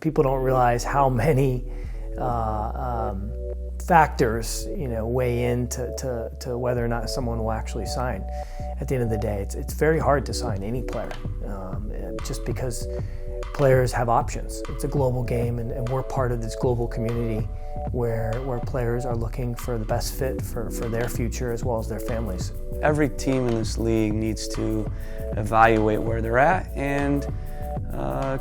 people don't realize how many factors, weigh to whether or not someone will actually sign. At the end of the day, it's very hard to sign any player, just because players have options. It's a global game, and we're part of this global community where players are looking for the best fit for their future as well as their families. Every team in this league needs to evaluate where they're at and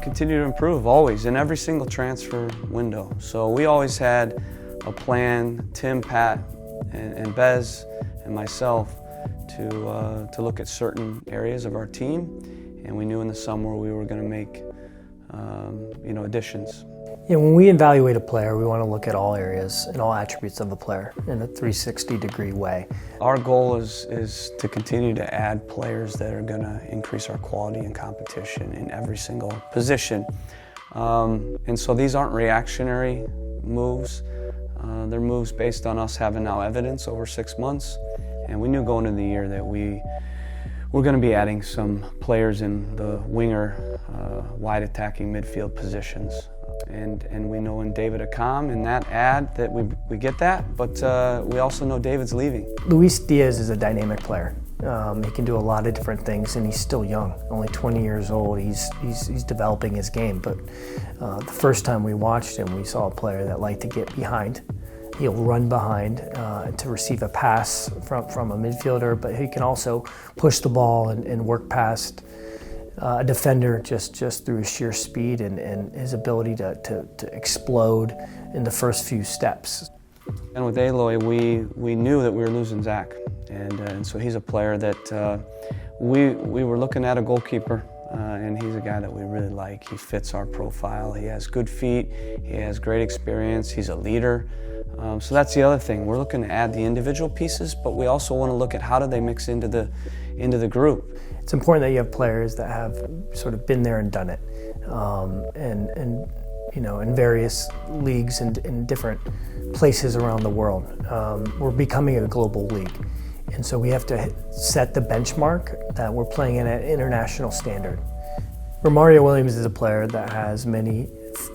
continue to improve always in every single transfer window. So we always had a plan, Tim, Pat, and Bez, and myself, to look at certain areas of our team, and we knew in the summer we were going to make additions. Yeah, when we evaluate a player, we want to look at all areas and all attributes of the player in a 360-degree way. Our goal is to continue to add players that are going to increase our quality and competition in every single position. And so these aren't reactionary moves. They're moves based on us having now evidence over 6 months. And we knew going into the year that we're going to be adding some players in the winger, wide attacking midfield positions. And we know in David Akam, in that ad, that we get that, but we also know David's leaving. Luis Diaz is a dynamic player. He can do a lot of different things, and he's still young, only 20 years old. He's developing his game, but the first time we watched him, we saw a player that liked to get behind. He'll run behind to receive a pass from a midfielder, but he can also push the ball and work past a defender just through his sheer speed and his ability to explode in the first few steps. And with Aloy, we knew that we were losing Zach, and so he's a player that we were looking at a goalkeeper, and he's a guy that we really like. He fits our profile. He has good feet. He has great experience. He's a leader. So that's the other thing. We're looking to add the individual pieces, but we also want to look at how do they mix into the group. It's important that you have players that have sort of been there and done it, in various leagues and in different places around the world. We're becoming a global league, and so we have to set the benchmark that we're playing at an international standard. Romario Williams is a player that has many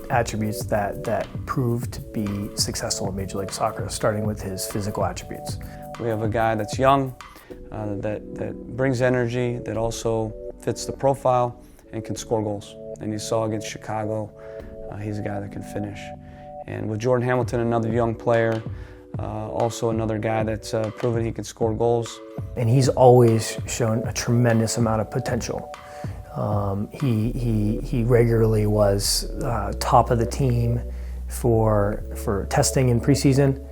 attributes that prove to be successful in Major League Soccer, starting with his physical attributes. We have a guy that's young, that brings energy, that also fits the profile and can score goals. And you saw against Chicago, he's a guy that can finish. And with Jordan Hamilton, another young player, also another guy that's proven he can score goals. And he's always shown a tremendous amount of potential. He regularly was top of the team for testing in preseason.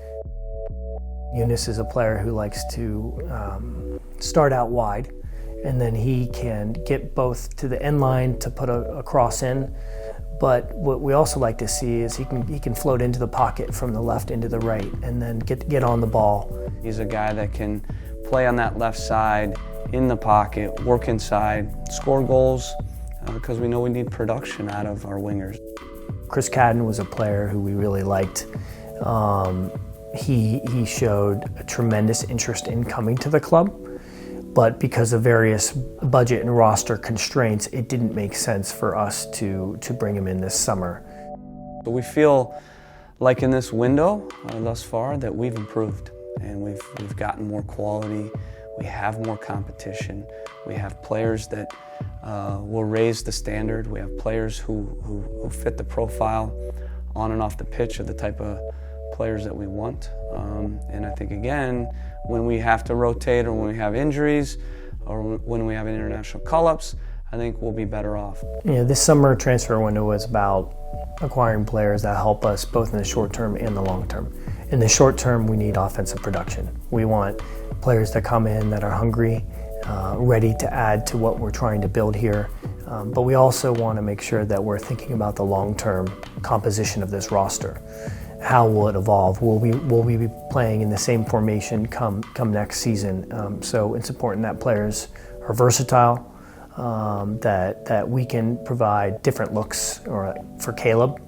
Yunus is a player who likes to start out wide, and then he can get both to the end line to put a cross in. But what we also like to see is he can float into the pocket from the left into the right, and then get on the ball. He's a guy that can play on that left side, in the pocket, work inside, score goals, because we know we need production out of our wingers. Chris Cadden was a player who we really liked. He showed a tremendous interest in coming to the club, but because of various budget and roster constraints, it didn't make sense for us to bring him in this summer. But we feel like in this window thus far that we've improved, and we've gotten more quality. We have more competition. We have players that will raise the standard. We have players who fit the profile on and off the pitch of the type of players that we want. And I think, again, when we have to rotate or when we have injuries or when we have international call-ups, I think we'll be better off. This summer transfer window was about acquiring players that help us both in the short term and the long term. In the short term, we need offensive production. We want players that come in that are hungry, ready to add to what we're trying to build here. But we also want to make sure that we're thinking about the long-term composition of this roster. How will it evolve? Will we be playing in the same formation come next season? So it's important that players are versatile, that we can provide different looks for Caleb,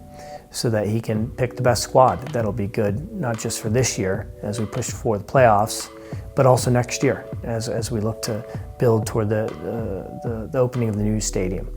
so that he can pick the best squad that'll be good, not just for this year as we push for the playoffs, but also next year as we look to build toward the opening of the new stadium.